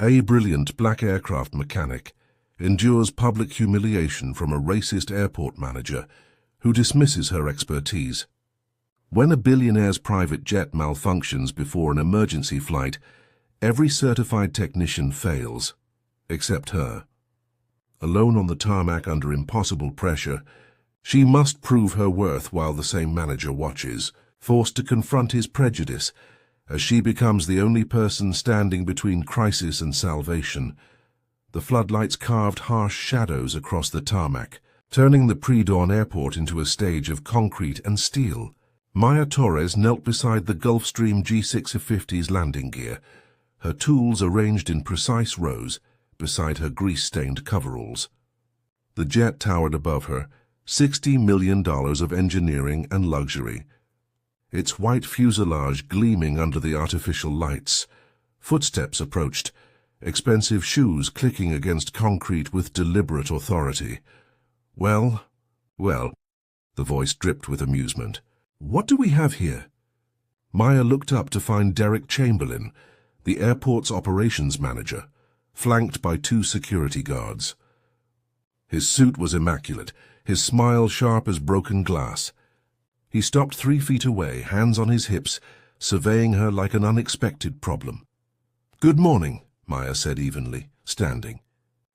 A brilliant black aircraft mechanic endures public humiliation from a racist airport manager who dismisses her expertise. When a billionaire's private jet malfunctions before an emergency flight, every certified technician fails, except her. Alone on the tarmac under impossible pressure, she must prove her worth while the same manager watches, forced to confront his prejudice, as she becomes the only person standing between crisis and salvation. The floodlights carved harsh shadows across the tarmac, turning the pre-dawn airport into a stage of concrete and steel. Maya Torres knelt beside the Gulfstream G650's landing gear, her tools arranged in precise rows beside her grease-stained coveralls. The jet towered above her, $60 million of engineering and luxury, its white fuselage gleaming under the artificial lights. Footsteps approached, expensive shoes clicking against concrete with deliberate authority. Well, the voice dripped with amusement. What do we have here? Maya looked up to find Derek Chamberlain, the airport's operations manager, flanked by 2 security guards. His suit was immaculate, his smile sharp as broken glass. He stopped 3 feet away, hands on his hips, surveying her like an unexpected problem. "Good morning," Maya said evenly, standing.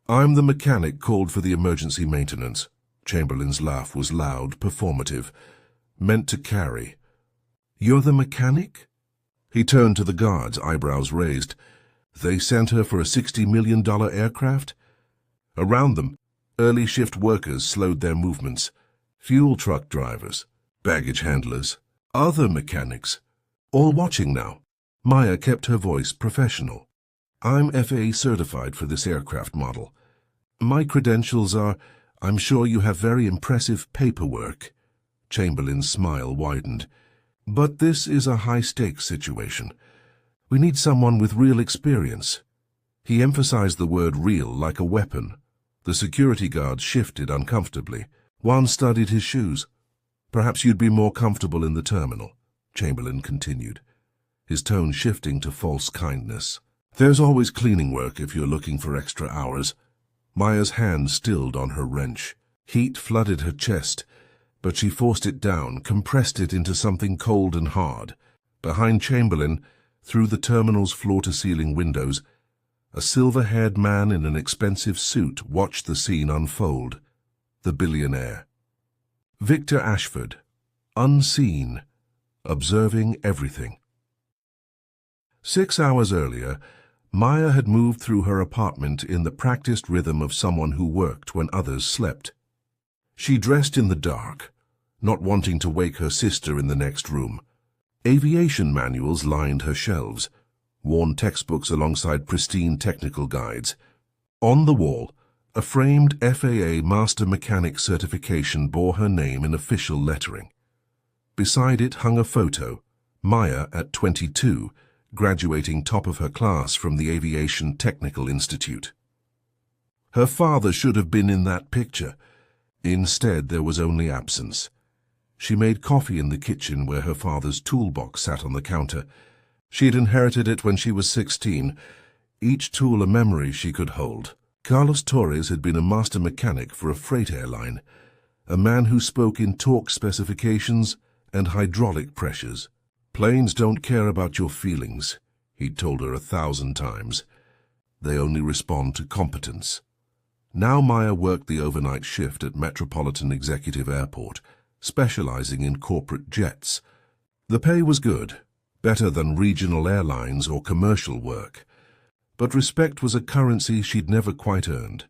"I'm the mechanic called for the emergency maintenance." Chamberlain's laugh was loud, performative, meant to carry. "You're the mechanic?" He turned to the guards, eyebrows raised. They sent her for a $60 million aircraft? Around them, early shift workers slowed their movements. Fuel truck drivers, baggage handlers, other mechanics, all watching now. Maya kept her voice professional. "I'm FAA certified for this aircraft model. My credentials are, I'm sure you have very impressive paperwork." Chamberlain's smile widened. "But this is a high-stakes situation. We need someone with real experience." He emphasized the word real like a weapon. The security guards shifted uncomfortably. One studied his shoes. "Perhaps you'd be more comfortable in the terminal," Chamberlain continued, his tone shifting to false kindness. "There's always cleaning work if you're looking for extra hours." Maya's hand stilled on her wrench. Heat flooded her chest, but she forced it down, compressed it into something cold and hard. Behind Chamberlain, through the terminal's floor-to-ceiling windows, a silver-haired man in an expensive suit watched the scene unfold. The billionaire. Victor Ashford, unseen, observing everything. 6 hours earlier, Maya had moved through her apartment in the practiced rhythm of someone who worked when others slept. She dressed in the dark, not wanting to wake her sister in the next room. Aviation manuals lined her shelves, worn textbooks alongside pristine technical guides. On the wall, a framed FAA Master Mechanic certification bore her name in official lettering. Beside it hung a photo, Maya at 22, graduating top of her class from the Aviation Technical Institute. Her father should have been in that picture. Instead, there was only absence. She made coffee in the kitchen where her father's toolbox sat on the counter. She had inherited it when she was 16, each tool a memory she could hold. Carlos Torres had been a master mechanic for a freight airline, a man who spoke in torque specifications and hydraulic pressures. "Planes don't care about your feelings," he'd told her 1,000 times. "They only respond to competence." Now Maya worked the overnight shift at Metropolitan Executive Airport, specializing in corporate jets. The pay was good, better than regional airlines or commercial work. But respect was a currency she'd never quite earned.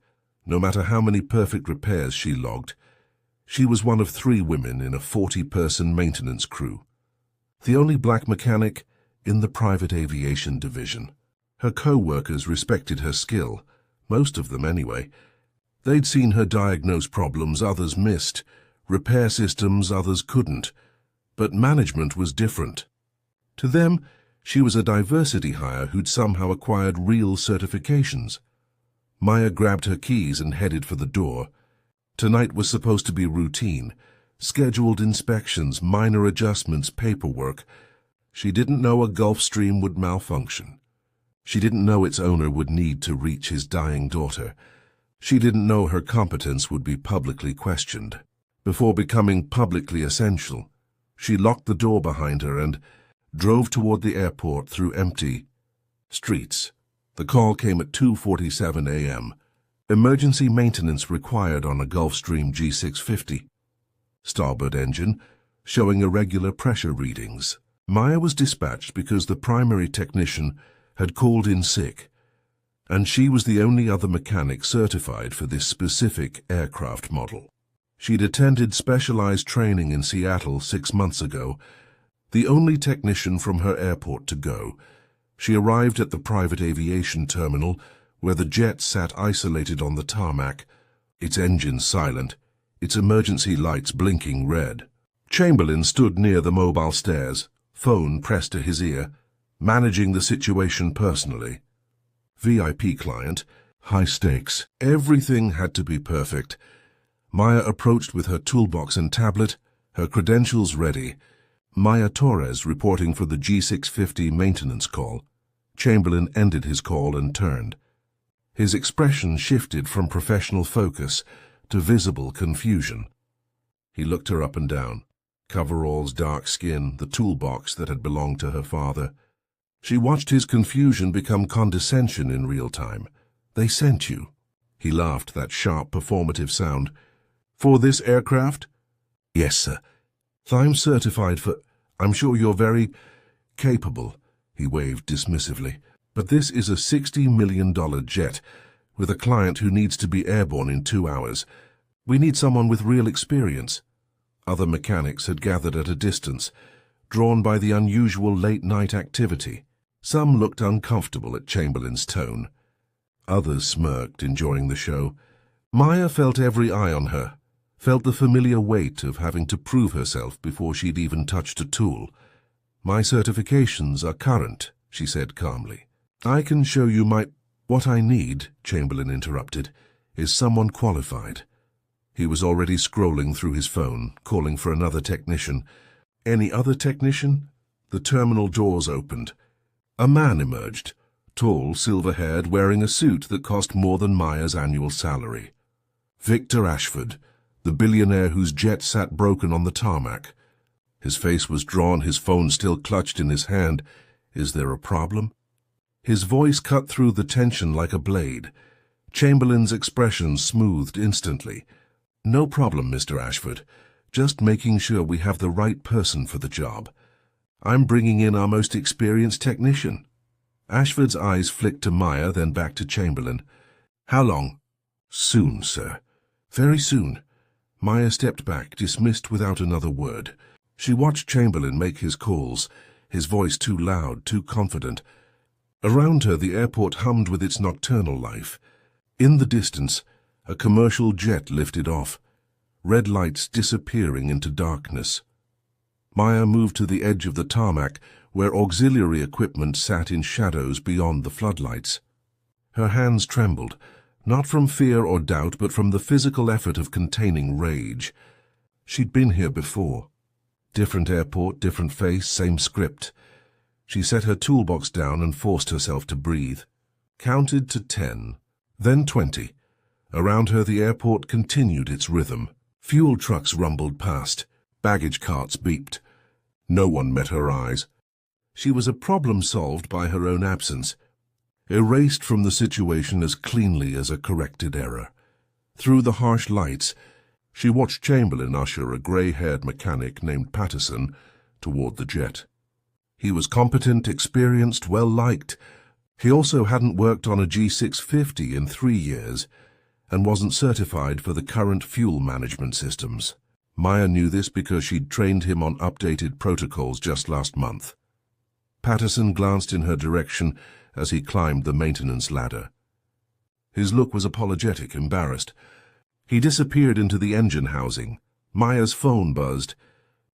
No matter how many perfect repairs she logged, she was one of 3 women in a 40-person maintenance crew. The only black mechanic in the private aviation division. Her co-workers respected her skill, most of them anyway. They'd seen her diagnose problems others missed, repair systems others couldn't. But management was different. To them, she was a diversity hire who'd somehow acquired real certifications. Maya grabbed her keys and headed for the door. Tonight was supposed to be routine. Scheduled inspections, minor adjustments, paperwork. She didn't know a Gulfstream would malfunction. She didn't know its owner would need to reach his dying daughter. She didn't know her competence would be publicly questioned. Before becoming publicly essential, she locked the door behind her and drove toward the airport through empty streets. The call came at 2:47 a.m. Emergency maintenance required on a Gulfstream G650. Starboard engine, showing irregular pressure readings. Maya was dispatched because the primary technician had called in sick, and she was the only other mechanic certified for this specific aircraft model. She'd attended specialized training in Seattle 6 months ago, the only technician from her airport to go. She arrived at the private aviation terminal, where the jet sat isolated on the tarmac, its engines silent, its emergency lights blinking red. Chamberlain stood near the mobile stairs, phone pressed to his ear, managing the situation personally. VIP client, high stakes. Everything had to be perfect. Maya approached with her toolbox and tablet, her credentials ready. Maya Torres reporting for the G650 maintenance call. Chamberlain ended his call and turned. His expression shifted from professional focus to visible confusion. He looked her up and down. Coveralls, dark skin, the toolbox that had belonged to her father. She watched his confusion become condescension in real time. They sent you. He laughed, that sharp, performative sound. For this aircraft? Yes, sir. I'm certified for... I'm sure you're very capable, he waved dismissively. But this is a $60 million jet with a client who needs to be airborne in 2 hours. We need someone with real experience. Other mechanics had gathered at a distance, drawn by the unusual late-night activity. Some looked uncomfortable at Chamberlain's tone. Others smirked, enjoying the show. Maya felt every eye on her, felt the familiar weight of having to prove herself before she'd even touched a tool. My certifications are current, she said calmly. I can show you my... What I need, Chamberlain interrupted, is someone qualified. He was already scrolling through his phone, calling for another technician. Any other technician? The terminal doors opened. A man emerged, tall, silver-haired, wearing a suit that cost more than Maya's annual salary. Victor Ashford, the billionaire whose jet sat broken on the tarmac. His face was drawn, his phone still clutched in his hand. Is there a problem? His voice cut through the tension like a blade. Chamberlain's expression smoothed instantly. No problem, Mr. Ashford. Just making sure we have the right person for the job. I'm bringing in our most experienced technician. Ashford's eyes flicked to Maya, then back to Chamberlain. How long? Soon, sir. Very soon. Maya stepped back, dismissed without another word. She watched Chamberlain make his calls, his voice too loud, too confident. Around her, the airport hummed with its nocturnal life. In the distance, a commercial jet lifted off, red lights disappearing into darkness. Maya moved to the edge of the tarmac, where auxiliary equipment sat in shadows beyond the floodlights. Her hands trembled, not from fear or doubt, but from the physical effort of containing rage. She'd been here before. Different airport, different face, same script. She set her toolbox down and forced herself to breathe. Counted to 10, then 20. Around her, the airport continued its rhythm. Fuel trucks rumbled past. Baggage carts beeped. No one met her eyes. She was a problem solved by her own absence, erased from the situation as cleanly as a corrected error. Through the harsh lights, she watched Chamberlain usher a grey-haired mechanic named Patterson toward the jet. He was competent, experienced, well-liked. He also hadn't worked on a G650 in 3 years and wasn't certified for the current fuel management systems. Maya knew this because she'd trained him on updated protocols just last month. Patterson glanced in her direction as he climbed the maintenance ladder. His look was apologetic, embarrassed. He disappeared into the engine housing. Maya's phone buzzed.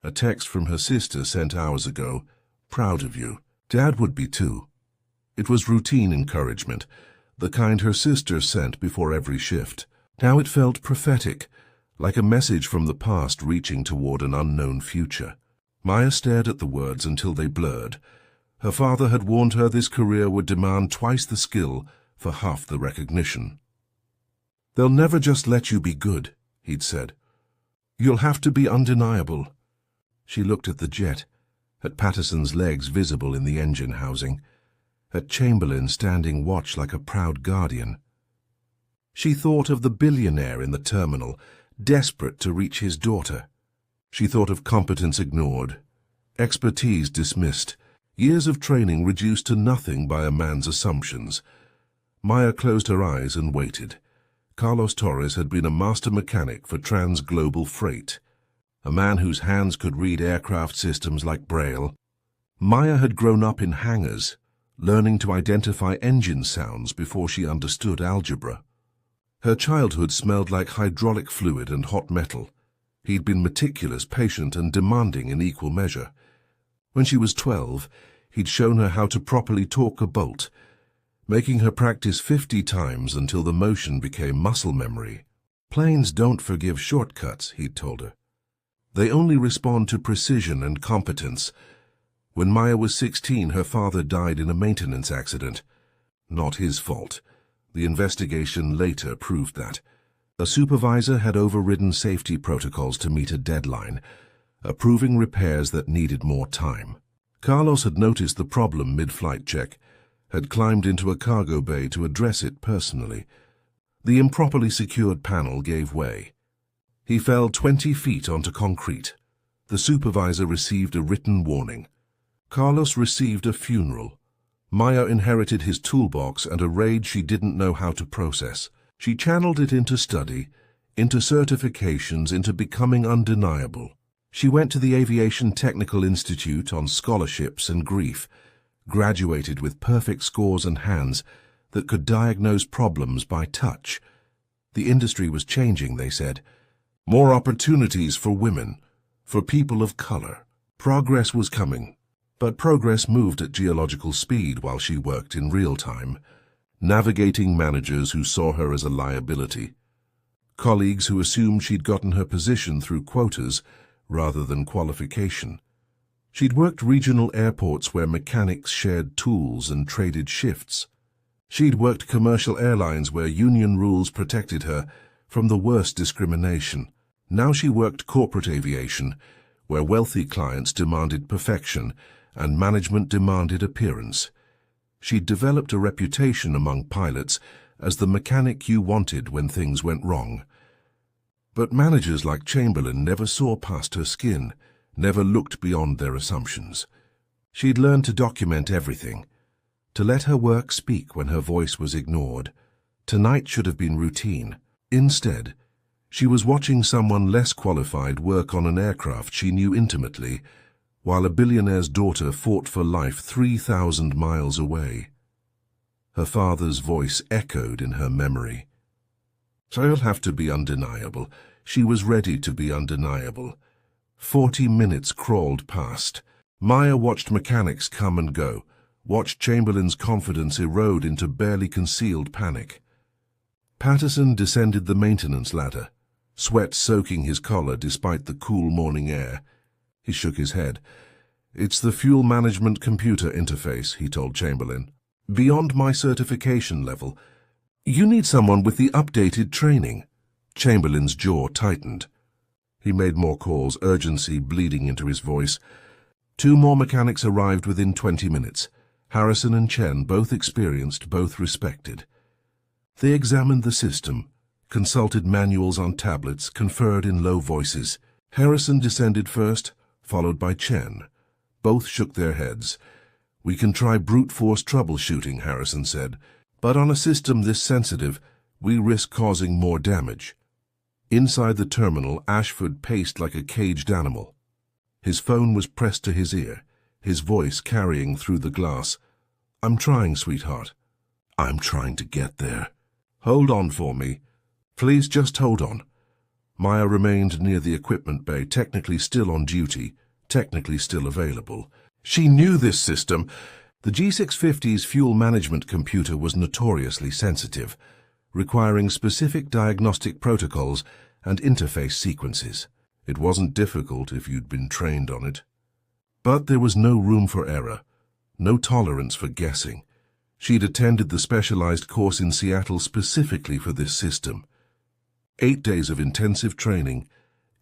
A text from her sister sent hours ago. Proud of you. Dad would be too. It was routine encouragement, the kind her sister sent before every shift. Now it felt prophetic, like a message from the past reaching toward an unknown future. Maya stared at the words until they blurred. Her father had warned her this career would demand twice the skill for half the recognition. "They'll never just let you be good," he'd said. "You'll have to be undeniable." She looked at the jet, at Patterson's legs visible in the engine housing, at Chamberlain standing watch like a proud guardian. She thought of the billionaire in the terminal, desperate to reach his daughter. She thought of competence ignored, expertise dismissed, years of training reduced to nothing by a man's assumptions. Maya closed her eyes and waited. Carlos Torres had been a master mechanic for trans-global freight, a man whose hands could read aircraft systems like Braille. Maya had grown up in hangars, learning to identify engine sounds before she understood algebra. Her childhood smelled like hydraulic fluid and hot metal. He'd been meticulous, patient, and demanding in equal measure. When she was 12, he'd shown her how to properly torque a bolt, making her practice 50 times until the motion became muscle memory. "Planes don't forgive shortcuts," he'd told her. "They only respond to precision and competence." When Maya was 16, her father died in a maintenance accident. Not his fault. The investigation later proved that. A supervisor had overridden safety protocols to meet a deadline, approving repairs that needed more time. Carlos had noticed the problem mid-flight check, had climbed into a cargo bay to address it personally. The improperly secured panel gave way. He fell 20 feet onto concrete. The supervisor received a written warning. Carlos received a funeral. Maya inherited his toolbox and a rage she didn't know how to process. She channeled it into study, into certifications, into becoming undeniable. She went to the Aviation Technical Institute on scholarships and grief, graduated with perfect scores and hands that could diagnose problems by touch. The industry was changing, they said. More opportunities for women, for people of color. Progress was coming. But progress moved at geological speed while she worked in real time, navigating managers who saw her as a liability, colleagues who assumed she'd gotten her position through quotas rather than qualification. She'd worked regional airports where mechanics shared tools and traded shifts. She'd worked commercial airlines where union rules protected her from the worst discrimination. Now she worked corporate aviation, where wealthy clients demanded perfection and management demanded appearance. She'd developed a reputation among pilots as the mechanic you wanted when things went wrong. But managers like Chamberlain never saw past her skin, never looked beyond their assumptions. She'd learned to document everything, to let her work speak when her voice was ignored. Tonight should have been routine. Instead, she was watching someone less qualified work on an aircraft she knew intimately, while a billionaire's daughter fought for life 3,000 miles away. Her father's voice echoed in her memory. "I'll have to be undeniable." She was ready to be undeniable. 40 minutes crawled past. Maya watched mechanics come and go, watched Chamberlain's confidence erode into barely concealed panic. Patterson descended the maintenance ladder, sweat soaking his collar despite the cool morning air. He shook his head. "It's the fuel management computer interface," he told Chamberlain. "Beyond my certification level. You need someone with the updated training." Chamberlain's jaw tightened. He made more calls, urgency bleeding into his voice. 2 more mechanics arrived within 20 minutes. Harrison and Chen, both experienced, both respected. They examined the system, consulted manuals on tablets, conferred in low voices. Harrison descended first, followed by Chen. Both shook their heads. "We can try brute force troubleshooting," Harrison said, "but on a system this sensitive, we risk causing more damage." Inside the terminal, Ashford paced like a caged animal. His phone was pressed to his ear, his voice carrying through the glass. "I'm trying, sweetheart. I'm trying to get there. Hold on for me. Please just hold on." Maya remained near the equipment bay, technically still on duty, technically still available. She knew this system. The G650's fuel management computer was notoriously sensitive, requiring specific diagnostic protocols and interface sequences. It wasn't difficult if you'd been trained on it. But there was no room for error, no tolerance for guessing. She'd attended the specialized course in Seattle specifically for this system. 8 days of intensive training,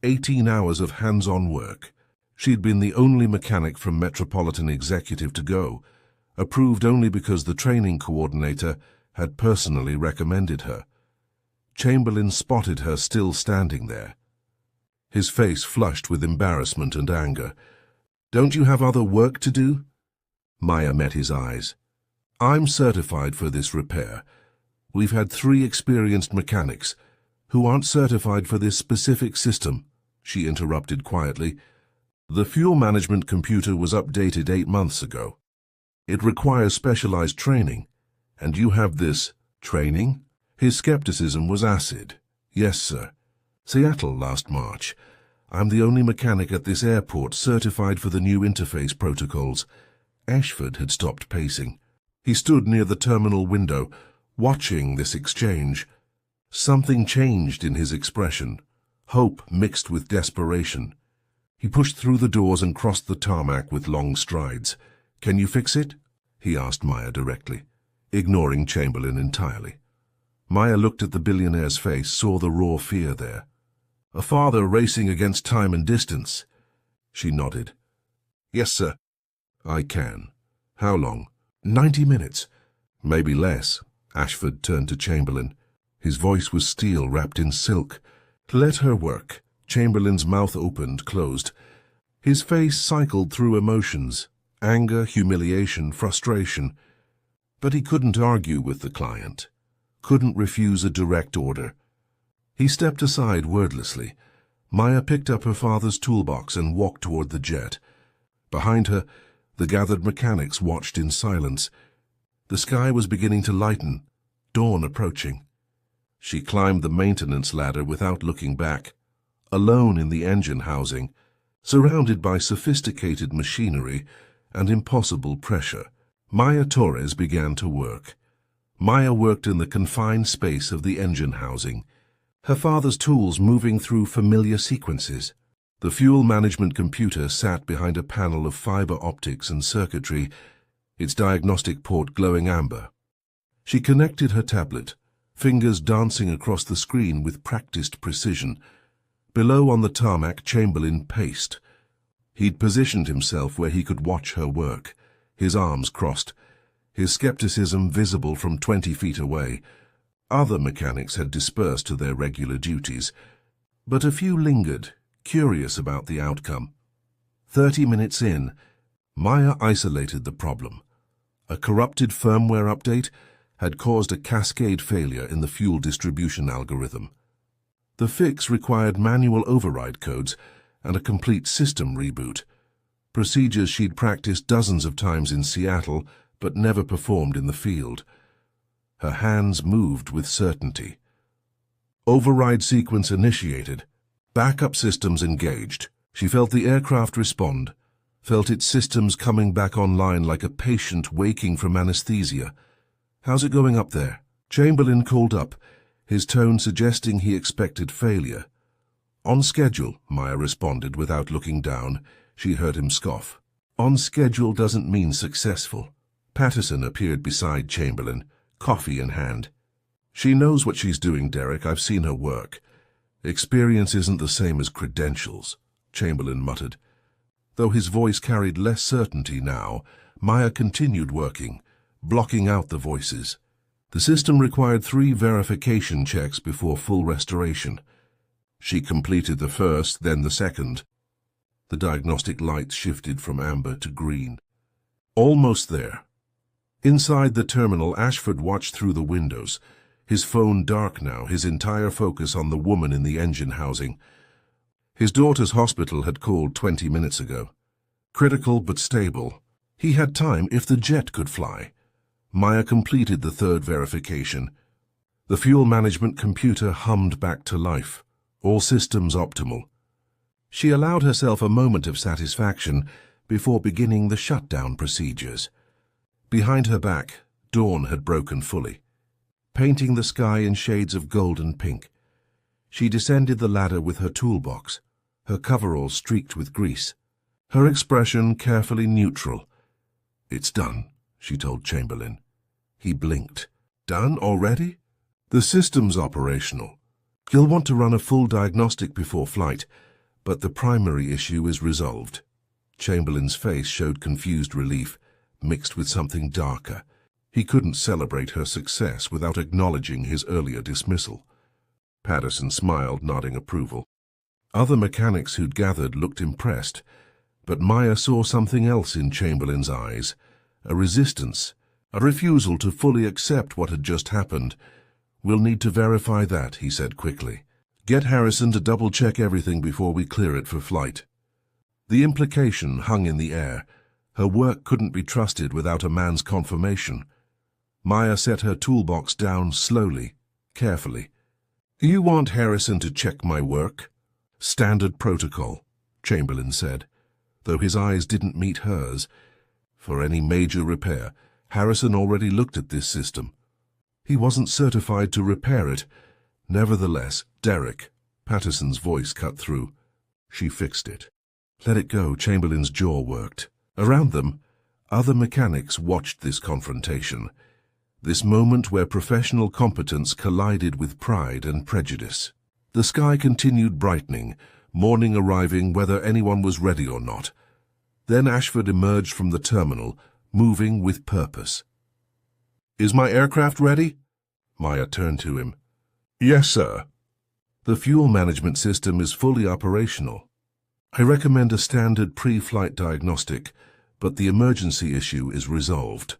18 hours of hands-on work. She'd been the only mechanic from Metropolitan Executive to go, approved only because the training coordinator had personally recommended her. Chamberlain spotted her still standing there. His face flushed with embarrassment and anger. "Don't you have other work to do?" Maya met his eyes. "I'm certified for this repair. We've had 3 experienced mechanics who aren't certified for this specific system," she interrupted quietly. "The fuel management computer was updated 8 months ago. It requires specialized training, and you have this training?" His skepticism was acid. "Yes, sir. Seattle last March. I'm the only mechanic at this airport certified for the new interface protocols." Ashford had stopped pacing. He stood near the terminal window, watching this exchange. Something changed in his expression, hope mixed with desperation. He pushed through the doors and crossed the tarmac with long strides. "Can you fix it?" he asked Maya directly, ignoring Chamberlain entirely. Maya looked at the billionaire's face, saw the raw fear there. "A father racing against time and distance." She nodded. "Yes, sir." "I can. How long?" 90 minutes. "Maybe less." Ashford turned to Chamberlain. His voice was steel wrapped in silk. "Let her work." Chamberlain's mouth opened, closed. His face cycled through emotions: anger, humiliation, frustration. But he couldn't argue with the client, couldn't refuse a direct order. He stepped aside wordlessly. Maya picked up her father's toolbox and walked toward the jet. Behind her, the gathered mechanics watched in silence. The sky was beginning to lighten, dawn approaching. She climbed the maintenance ladder without looking back. Alone in the engine housing, surrounded by sophisticated machinery and impossible pressure, Maya Torres began to work. Maya worked in the confined space of the engine housing, her father's tools moving through familiar sequences. The fuel management computer sat behind a panel of fiber optics and circuitry, its diagnostic port glowing amber. She connected her tablet, fingers dancing across the screen with practiced precision. Below on the tarmac, Chamberlain paced. He'd positioned himself where he could watch her work, his arms crossed, his skepticism visible from 20 feet away. Other mechanics had dispersed to their regular duties, but a few lingered, curious about the outcome. 30 minutes in, Maya isolated the problem. A corrupted firmware update had caused a cascade failure in the fuel distribution algorithm. The fix required manual override codes and a complete system reboot, procedures she'd practiced dozens of times in Seattle but never performed in the field. Her hands moved with certainty. Override sequence initiated. Backup systems engaged. She felt the aircraft respond, felt its systems coming back online like a patient waking from anesthesia. "How's it going up there?" Chamberlain called up, his tone suggesting he expected failure. "On schedule," Maya responded without looking down. She heard him scoff. "On schedule doesn't mean successful." Patterson appeared beside Chamberlain, coffee in hand. "She knows what she's doing, Derek. I've seen her work." "Experience isn't the same as credentials," Chamberlain muttered. Though his voice carried less certainty now, Maya continued working, blocking out the voices. The system required 3 verification checks before full restoration. She completed the first, then the second. The diagnostic lights shifted from amber to green. Almost there. Inside the terminal, Ashford watched through the windows, his phone dark now, his entire focus on the woman in the engine housing. His daughter's hospital had called 20 minutes ago. Critical but stable. He had time if the jet could fly. Maya completed the 3rd verification. The fuel management computer hummed back to life, all systems optimal. She allowed herself a moment of satisfaction before beginning the shutdown procedures. Behind her back, dawn had broken fully, painting the sky in shades of gold and pink. She descended the ladder with her toolbox, her coveralls streaked with grease, her expression carefully neutral. "It's done," she told Chamberlain. He blinked. "Done already?" "The system's operational. You'll want to run a full diagnostic before flight, but the primary issue is resolved." Chamberlain's face showed confused relief, mixed with something darker. He couldn't celebrate her success without acknowledging his earlier dismissal. Patterson smiled, nodding approval. Other mechanics who'd gathered looked impressed, but Maya saw something else in Chamberlain's eyes, a resistance, a refusal to fully accept what had just happened. "We'll need to verify that," he said quickly. "Get Harrison to double-check everything before we clear it for flight." The implication hung in the air. Her work couldn't be trusted without a man's confirmation. Maya set her toolbox down slowly, carefully. "You want Harrison to check my work?" "Standard protocol," Chamberlain said, though his eyes didn't meet hers. For any major repair, Harrison already looked at this system. He wasn't certified to repair it. Nevertheless, Derek, Patterson's voice cut through. She fixed it. "Let it go," Chamberlain's jaw worked. Around them, other mechanics watched this confrontation, this moment where professional competence collided with pride and prejudice. The sky continued brightening, morning arriving whether anyone was ready or not. Then Ashford emerged from the terminal, moving with purpose. "Is my aircraft ready?" Maya turned to him. "Yes, sir." "The fuel management system is fully operational. I recommend a standard pre-flight diagnostic, but the emergency issue is resolved."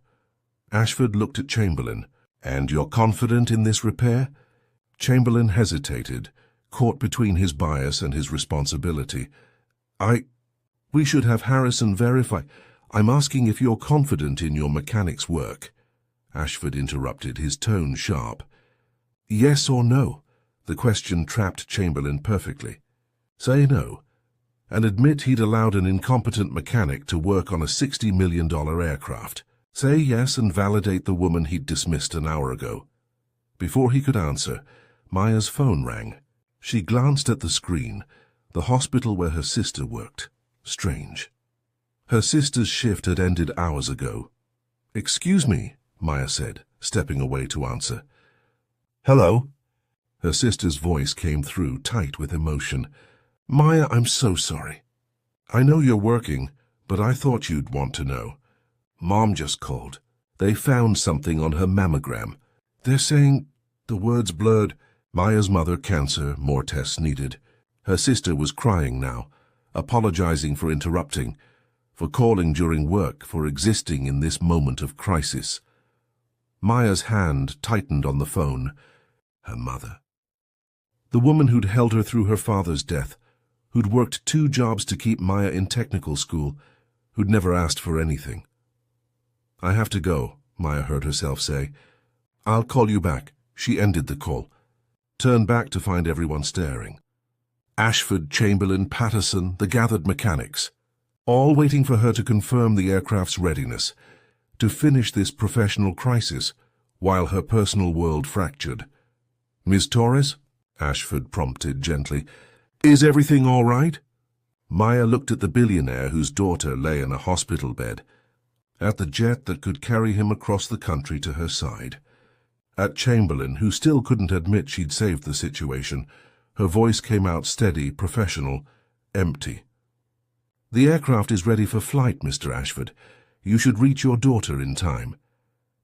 Ashford looked at Chamberlain. "And you're confident in this repair?" Chamberlain hesitated, caught between his bias and his responsibility. We should have Harrison verify." "I'm asking if you're confident in your mechanic's work." Ashford interrupted, his tone sharp. "Yes or no?" The question trapped Chamberlain perfectly. Say no, and admit he'd allowed an incompetent mechanic to work on a $60 million aircraft. Say yes and validate the woman he'd dismissed an hour ago. Before he could answer, Maya's phone rang. She glanced at the screen, the hospital where her sister worked. Strange. Her sister's shift had ended hours ago. "Excuse me," Maya said, stepping away to answer. "Hello?" Her sister's voice came through, tight with emotion. "Maya, I'm so sorry. I know you're working, but I thought you'd want to know. Mom just called. They found something on her mammogram. They're saying..." The words blurred. Maya's mother, cancer, more tests needed. Her sister was crying now, apologizing for interrupting, for calling during work, for existing in this moment of crisis. Maya's hand tightened on the phone. Her mother. The woman who'd held her through her father's death, who'd worked 2 jobs to keep Maya in technical school, who'd never asked for anything. "I have to go," Maya heard herself say. "I'll call you back." She ended the call, turned back to find everyone staring. Ashford, Chamberlain, Patterson, the gathered mechanics, all waiting for her to confirm the aircraft's readiness, to finish this professional crisis while her personal world fractured. "Ms. Torres?" Ashford prompted gently. "Is everything all right?" Maya looked at the billionaire whose daughter lay in a hospital bed, at the jet that could carry him across the country to her side, at Chamberlain, who still couldn't admit she'd saved the situation. Her voice came out steady, professional, empty. "The aircraft is ready for flight, Mr. Ashford. You should reach your daughter in time."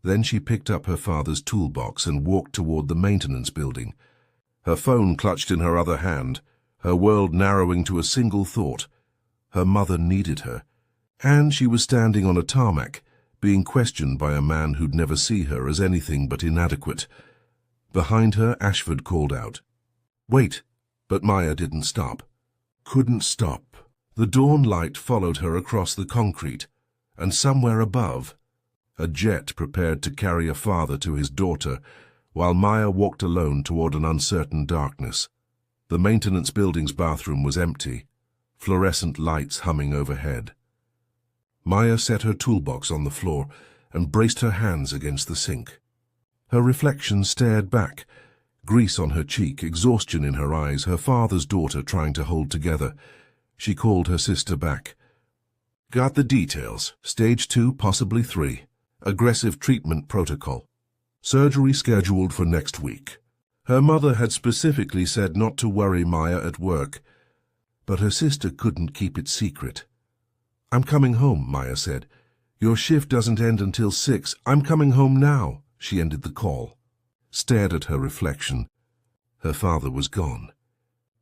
Then she picked up her father's toolbox and walked toward the maintenance building, her phone clutched in her other hand, her world narrowing to a single thought. Her mother needed her, and she was standing on a tarmac, being questioned by a man who'd never see her as anything but inadequate. Behind her, Ashford called out, "Wait!" But Maya didn't stop. Couldn't stop. The dawn light followed her across the concrete, and somewhere above, a jet prepared to carry a father to his daughter, while Maya walked alone toward an uncertain darkness. The maintenance building's bathroom was empty, fluorescent lights humming overhead. Maya set her toolbox on the floor and braced her hands against the sink. Her reflection stared back, grease on her cheek, exhaustion in her eyes, her father's daughter trying to hold together. She called her sister back. Got the details. Stage 2, possibly 3. Aggressive treatment protocol. Surgery scheduled for next week. Her mother had specifically said not to worry Maya at work, but her sister couldn't keep it secret. "I'm coming home," Maya said. "Your shift doesn't end until 6. I'm coming home now." She ended the call, stared at her reflection. Her father was gone.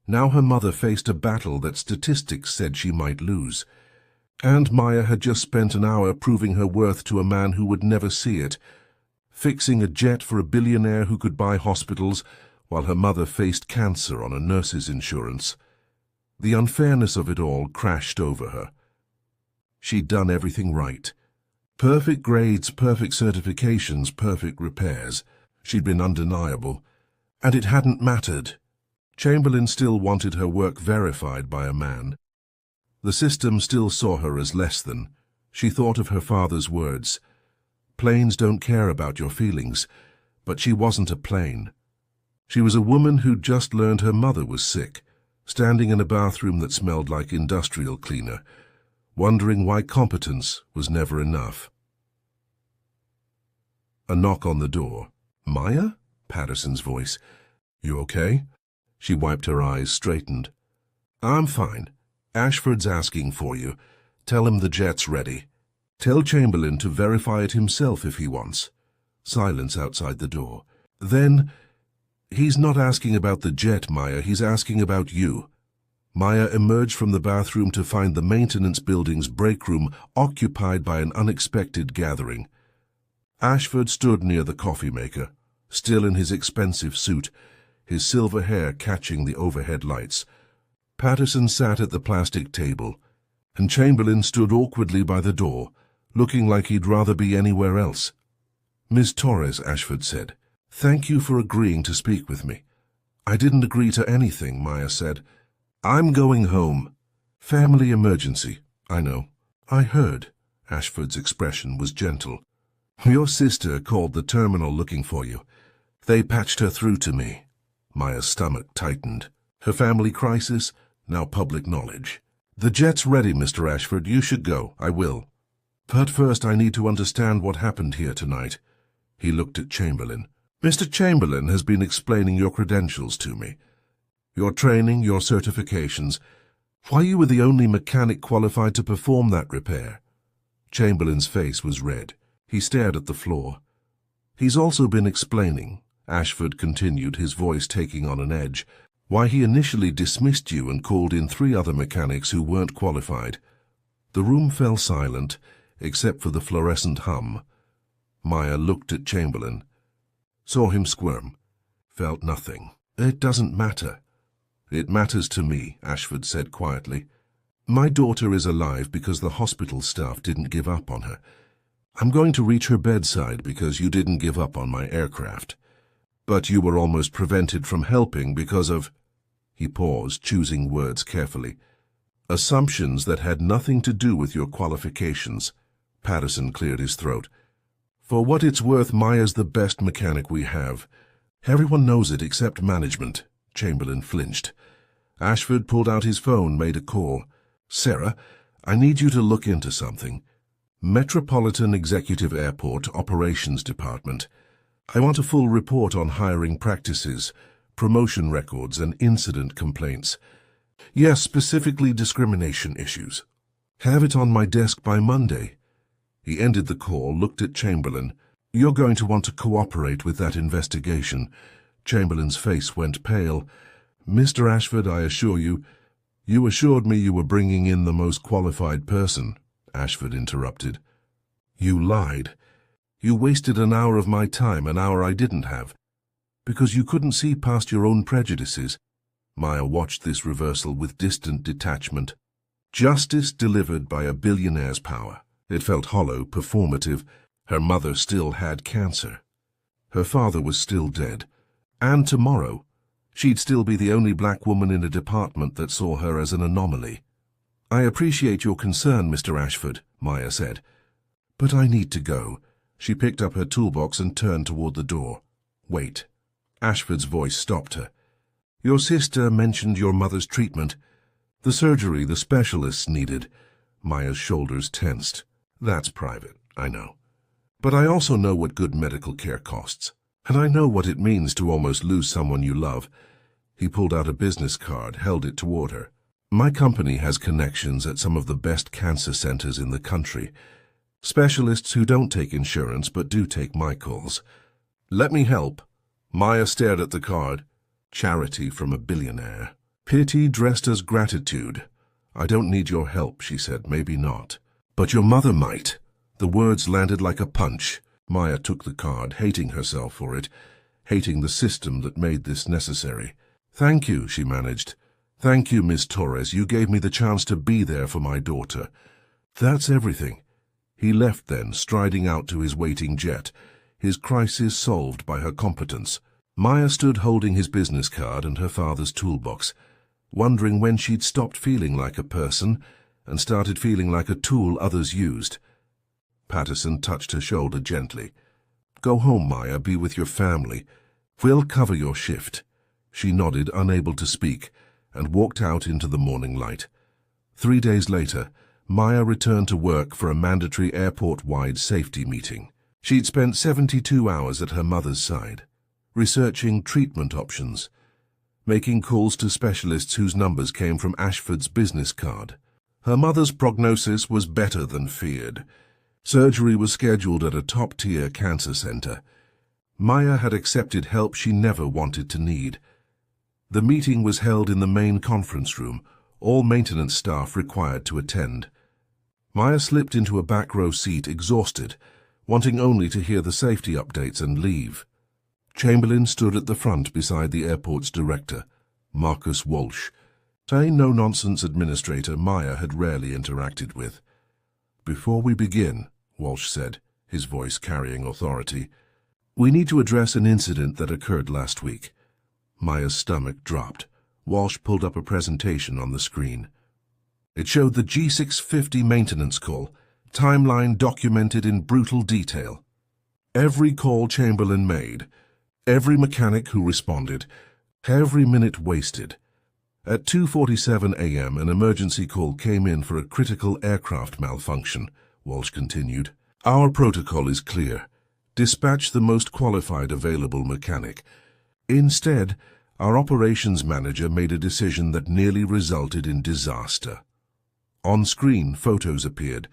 Now her mother faced a battle that statistics said she might lose. And Maya had just spent an hour proving her worth to a man who would never see it, fixing a jet for a billionaire who could buy hospitals, while her mother faced cancer on a nurse's insurance. The unfairness of it all crashed over her. She'd done everything right. Perfect grades, perfect certifications, perfect repairs. She'd been undeniable. And it hadn't mattered. Chamberlain still wanted her work verified by a man. The system still saw her as less than. She thought of her father's words. Planes don't care about your feelings, but she wasn't a plane. She was a woman who'd just learned her mother was sick, standing in a bathroom that smelled like industrial cleaner, wondering why competence was never enough. A knock on the door. "Maya?" Patterson's voice. "You okay?" She wiped her eyes, straightened. "I'm fine. Ashford's asking for you. Tell him the jet's ready. Tell Chamberlain to verify it himself if he wants." Silence outside the door. Then, "He's not asking about the jet, Maya. He's asking about you." Maya emerged from the bathroom to find the maintenance building's break room occupied by an unexpected gathering. Ashford stood near the coffee maker, still in his expensive suit, his silver hair catching the overhead lights. Patterson sat at the plastic table, and Chamberlain stood awkwardly by the door, looking like he'd rather be anywhere else. "Ms. Torres," Ashford said, "thank you for agreeing to speak with me." "I didn't agree to anything," Maya said. "I'm going home." "Family emergency, I know." "I heard." Ashford's expression was gentle. "Your sister called the terminal looking for you. They patched her through to me." Maya's stomach tightened. Her family crisis, now public knowledge. "The jet's ready, Mr. Ashford. You should go. I will. But first I need to understand what happened here tonight." He looked at Chamberlain. "Mr. Chamberlain has been explaining your credentials to me. Your training, your certifications. Why you were the only mechanic qualified to perform that repair." Chamberlain's face was red. He stared at the floor. "He's also been explaining," Ashford continued, his voice taking on an edge, "why he initially dismissed you and called in 3 other mechanics who weren't qualified." The room fell silent, except for the fluorescent hum. Maya looked at Chamberlain, saw him squirm, felt nothing. "It doesn't matter." "It matters to me," Ashford said quietly. "My daughter is alive because the hospital staff didn't give up on her. I'm going to reach her bedside because you didn't give up on my aircraft. But you were almost prevented from helping because of—" He paused, choosing words carefully. "Assumptions that had nothing to do with your qualifications." Patterson cleared his throat. "For what it's worth, Maya's the best mechanic we have. Everyone knows it except management." Chamberlain flinched. Ashford pulled out his phone, made a call. "Sarah, I need you to look into something. Metropolitan Executive Airport Operations Department. I want a full report on hiring practices, promotion records, and incident complaints. Yes, specifically discrimination issues. Have it on my desk by Monday." He ended the call, looked at Chamberlain. "You're going to want to cooperate with that investigation." Chamberlain's face went pale. "Mr. Ashford, I assure you—" "You assured me you were bringing in the most qualified person," Ashford interrupted. "You lied. You wasted an hour of my time, an hour I didn't have, because you couldn't see past your own prejudices." Maya watched this reversal with distant detachment. Justice delivered by a billionaire's power. It felt hollow, performative. Her mother still had cancer. Her father was still dead. And tomorrow, she'd still be the only black woman in a department that saw her as an anomaly. "I appreciate your concern, Mr. Ashford," Maya said. "But I need to go." She picked up her toolbox and turned toward the door. "Wait." Ashford's voice stopped her. "Your sister mentioned your mother's treatment. The surgery the specialists needed. Maya's shoulders tensed. That's private, I know. But I also know what good medical care costs. And I know what it means to almost lose someone you love. He pulled out a business card, held it toward her. My company has connections at some of the best cancer centers in the country. Specialists who don't take insurance but do take my calls. Let me help. Maya stared at the card. Charity from a billionaire. Pity dressed as gratitude. I don't need your help, she said. Maybe not. But your mother might. The words landed like a punch. Maya took the card, hating herself for it, hating the system that made this necessary. Thank you, she managed. Thank you, Miss Torres. You gave me the chance to be there for my daughter. That's everything. He left then, striding out to his waiting jet, his crisis solved by her competence. Maya stood holding his business card and her father's toolbox, wondering when she'd stopped feeling like a person and started feeling like a tool others used. Patterson touched her shoulder gently. Go home, Maya, be with your family. We'll cover your shift. She nodded, unable to speak, and walked out into the morning light. 3 days later, Maya returned to work for a mandatory airport-wide safety meeting. She'd spent 72 hours at her mother's side, researching treatment options, making calls to specialists whose numbers came from Ashford's business card. Her mother's prognosis was better than feared. Surgery was scheduled at a top-tier cancer center. Maya had accepted help she never wanted to need. The meeting was held in the main conference room, all maintenance staff required to attend. Maya slipped into a back row seat, exhausted, wanting only to hear the safety updates and leave. Chamberlain stood at the front beside the airport's director, Marcus Walsh, a no-nonsense administrator Maya had rarely interacted with. Before we begin, Walsh said, his voice carrying authority, we need to address an incident that occurred last week. Maya's stomach dropped. Walsh pulled up a presentation on the screen. It showed the G650 maintenance call, timeline documented in brutal detail. Every call Chamberlain made, every mechanic who responded, every minute wasted. At 2:47 a.m., an emergency call came in for a critical aircraft malfunction, Walsh continued. Our protocol is clear. Dispatch the most qualified available mechanic. Instead, our operations manager made a decision that nearly resulted in disaster. On screen, photos appeared.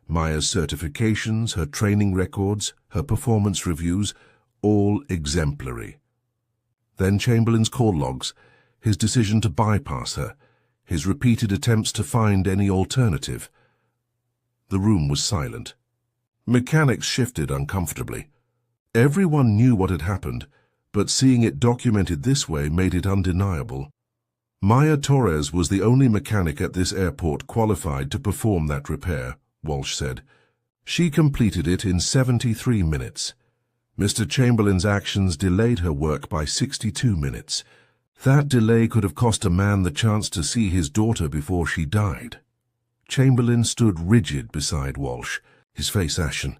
Maya's certifications, her training records, her performance reviews, all exemplary. Then Chamberlain's call logs, his decision to bypass her, his repeated attempts to find any alternative. The room was silent. Mechanics shifted uncomfortably. Everyone knew what had happened, but seeing it documented this way made it undeniable. Maya Torres was the only mechanic at this airport qualified to perform that repair, Walsh said. She completed it in 73 minutes. Mr. Chamberlain's actions delayed her work by 62 minutes. That delay could have cost a man the chance to see his daughter before she died. Chamberlain stood rigid beside Walsh, his face ashen.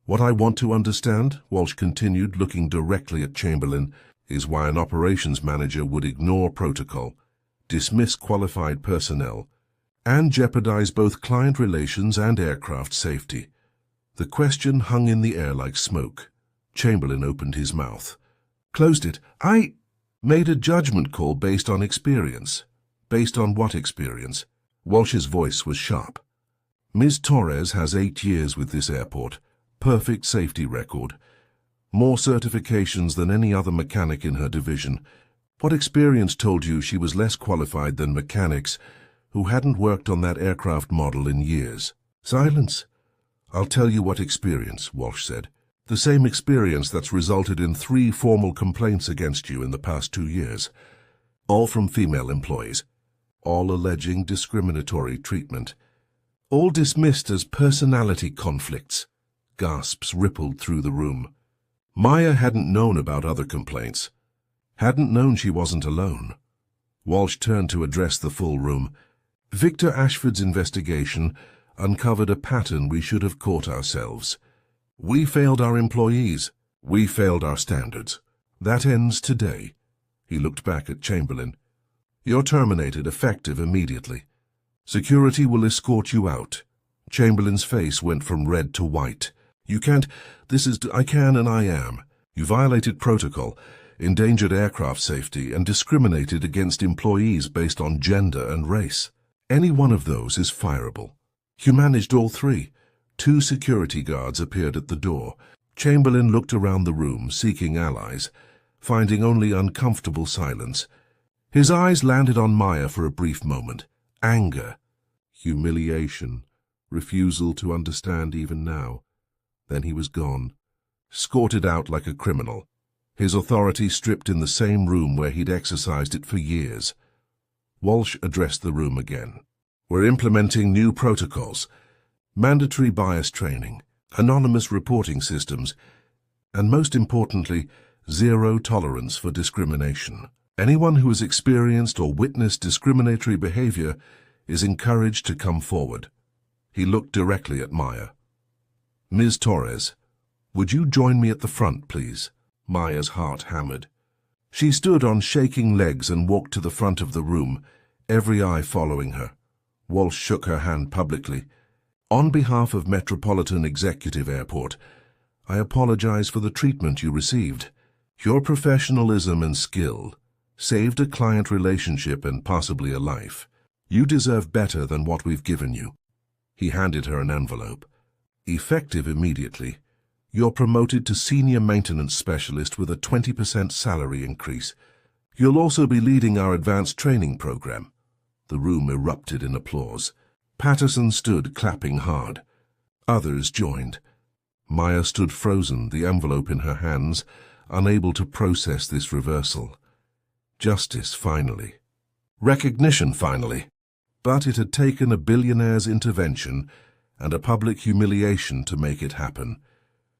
What I want to understand, Walsh continued, looking directly at Chamberlain, is why an operations manager would ignore protocol, dismiss qualified personnel, and jeopardize both client relations and aircraft safety. The question hung in the air like smoke. Chamberlain opened his mouth. Closed it. I made a judgment call based on experience. Based on what experience? Walsh's voice was sharp. Ms. Torres has 8 years with this airport. Perfect safety record. More certifications than any other mechanic in her division. What experience told you she was less qualified than mechanics who hadn't worked on that aircraft model in years? Silence. I'll tell you what experience, Walsh said. The same experience that's resulted in 3 formal complaints against you in the past 2 years. All from female employees. All alleging discriminatory treatment. All dismissed as personality conflicts. Gasps rippled through the room. Maya hadn't known about other complaints. Hadn't known she wasn't alone. Walsh turned to address the full room. Victor Ashford's investigation uncovered a pattern we should have caught ourselves. We failed our employees. We failed our standards. That ends today. He looked back at Chamberlain. You're terminated, effective immediately. Security will escort you out. Chamberlain's face went from red to white. "You can't. I can and I am. You violated protocol, endangered aircraft safety, and discriminated against employees based on gender and race. Any one of those is fireable. You managed all three." 2 security guards appeared at the door. Chamberlain looked around the room, seeking allies, finding only uncomfortable silence. His eyes landed on Maya for a brief moment. Anger, humiliation, refusal to understand even now. Then he was gone, escorted out like a criminal, his authority stripped in the same room where he'd exercised it for years. Walsh addressed the room again. "We're implementing new protocols, mandatory bias training, anonymous reporting systems, and most importantly, zero tolerance for discrimination. Anyone who has experienced or witnessed discriminatory behavior is encouraged to come forward." He looked directly at Maya. "Ms. Torres, would you join me at the front, please?" Maya's heart hammered. She stood on shaking legs and walked to the front of the room, every eye following her. Walsh shook her hand publicly. "On behalf of Metropolitan Executive Airport, I apologize for the treatment you received. Your professionalism and skill saved a client relationship and possibly a life. You deserve better than what we've given you." He handed her an envelope. "Effective immediately. You're promoted to Senior Maintenance Specialist with a 20% salary increase. You'll also be leading our advanced training program." The room erupted in applause. Patterson stood clapping hard. Others joined. Maya stood frozen, the envelope in her hands, unable to process this reversal. Justice, finally. Recognition, finally. But it had taken a billionaire's intervention and a public humiliation to make it happen.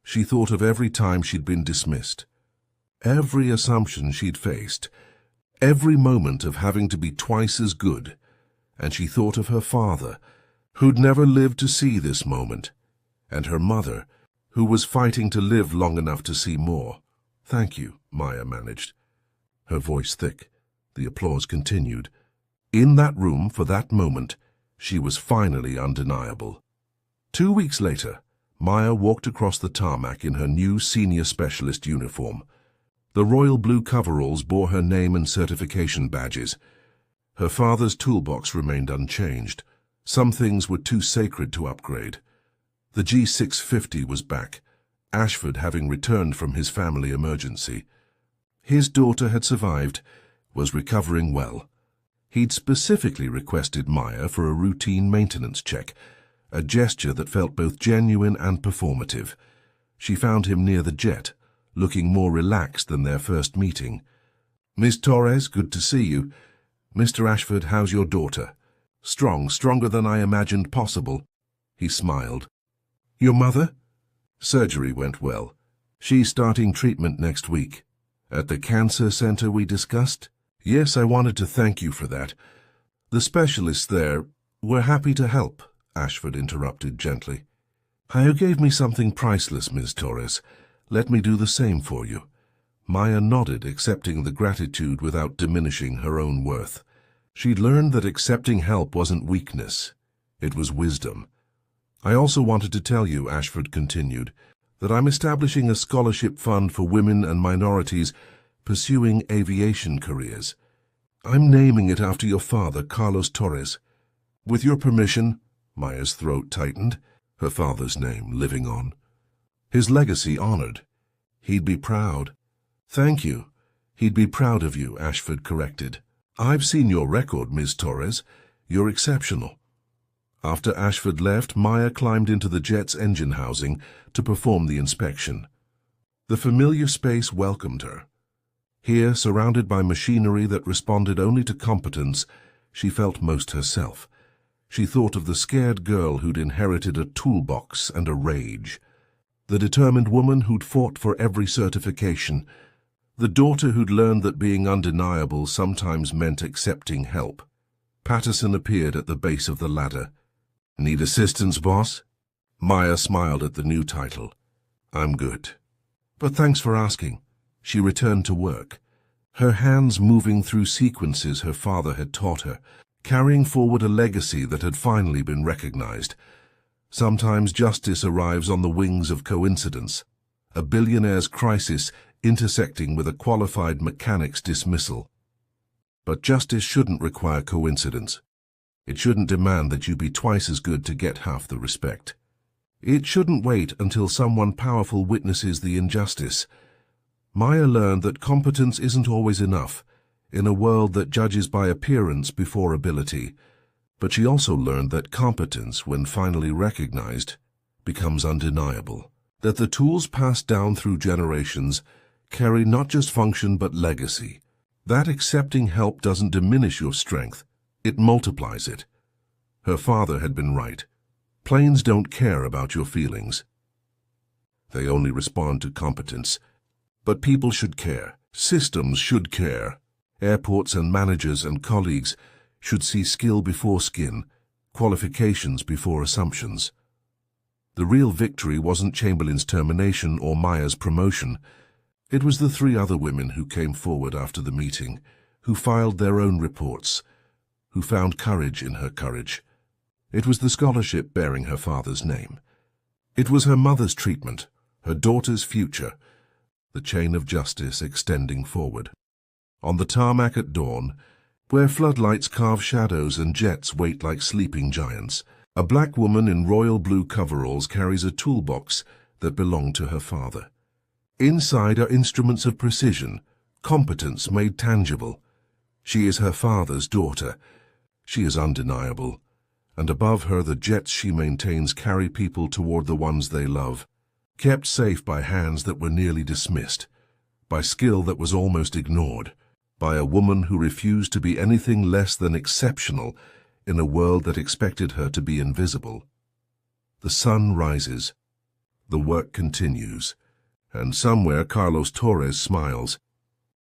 She thought of every time she'd been dismissed, every assumption she'd faced, every moment of having to be twice as good, and she thought of her father, who'd never lived to see this moment, and her mother, who was fighting to live long enough to see more. "Thank you," Maya managed, her voice thick. The applause continued. In that room, for that moment, she was finally undeniable. 2 weeks later, Maya walked across the tarmac in her new senior specialist uniform. The royal blue coveralls bore her name and certification badges. Her father's toolbox remained unchanged. Some things were too sacred to upgrade. The G650 was back, Ashford having returned from his family emergency. His daughter had survived, was recovering well. He'd specifically requested Maya for a routine maintenance check, a gesture that felt both genuine and performative. She found him near the jet, looking more relaxed than their first meeting. "Miss Torres, good to see you. Mr. Ashford, how's your daughter?" Stronger than I imagined possible." He smiled. "Your mother?" "Surgery went well. She's starting treatment next week." "At the cancer center we discussed?" "Yes, I wanted to thank you for that. The specialists there were happy to help," Ashford interrupted gently. "You gave me something priceless, Ms. Torres. Let me do the same for you." Maya nodded, accepting the gratitude without diminishing her own worth. She'd learned that accepting help wasn't weakness. It was wisdom. "I also wanted to tell you," Ashford continued, "that I'm establishing a scholarship fund for women and minorities pursuing aviation careers. I'm naming it after your father, Carlos Torres. With your permission," Maya's throat tightened, her father's name living on. "His legacy honored. He'd be proud." "Thank you. He'd be proud of you," Ashford corrected. "I've seen your record, Ms. Torres. You're exceptional." After Ashford left, Maya climbed into the jet's engine housing to perform the inspection. The familiar space welcomed her. Here, surrounded by machinery that responded only to competence, she felt most herself. She thought of the scared girl who'd inherited a toolbox and a rage, the determined woman who'd fought for every certification, the daughter who'd learned that being undeniable sometimes meant accepting help. Patterson appeared at the base of the ladder. "Need assistance, boss?" Maya smiled at the new title. "I'm good. But thanks for asking." She returned to work, her hands moving through sequences her father had taught her, carrying forward a legacy that had finally been recognized. Sometimes justice arrives on the wings of coincidence, a billionaire's crisis intersecting with a qualified mechanic's dismissal. But justice shouldn't require coincidence. It shouldn't demand that you be twice as good to get half the respect. It shouldn't wait until someone powerful witnesses the injustice. Maya learned that competence isn't always enough, in a world that judges by appearance before ability. But she also learned that competence, when finally recognized, becomes undeniable. That the tools passed down through generations carry not just function but legacy. That accepting help doesn't diminish your strength, it multiplies it. Her father had been right. Planes don't care about your feelings. They only respond to competence. But people should care. Systems should care. Airports and managers and colleagues should see skill before skin, qualifications before assumptions. The real victory wasn't Chamberlain's termination or Maya's promotion. It was the 3 other women who came forward after the meeting, who filed their own reports, who found courage in her courage. It was the scholarship bearing her father's name. It was her mother's treatment, her daughter's future, the chain of justice extending forward. On the tarmac at dawn, where floodlights carve shadows and jets wait like sleeping giants, a black woman in royal blue coveralls carries a toolbox that belonged to her father. Inside are instruments of precision, competence made tangible. She is her father's daughter. She is undeniable. And above her the jets she maintains carry people toward the ones they love, kept safe by hands that were nearly dismissed, by skill that was almost ignored, by a woman who refused to be anything less than exceptional in a world that expected her to be invisible. The sun rises. The work continues. And somewhere Carlos Torres smiles.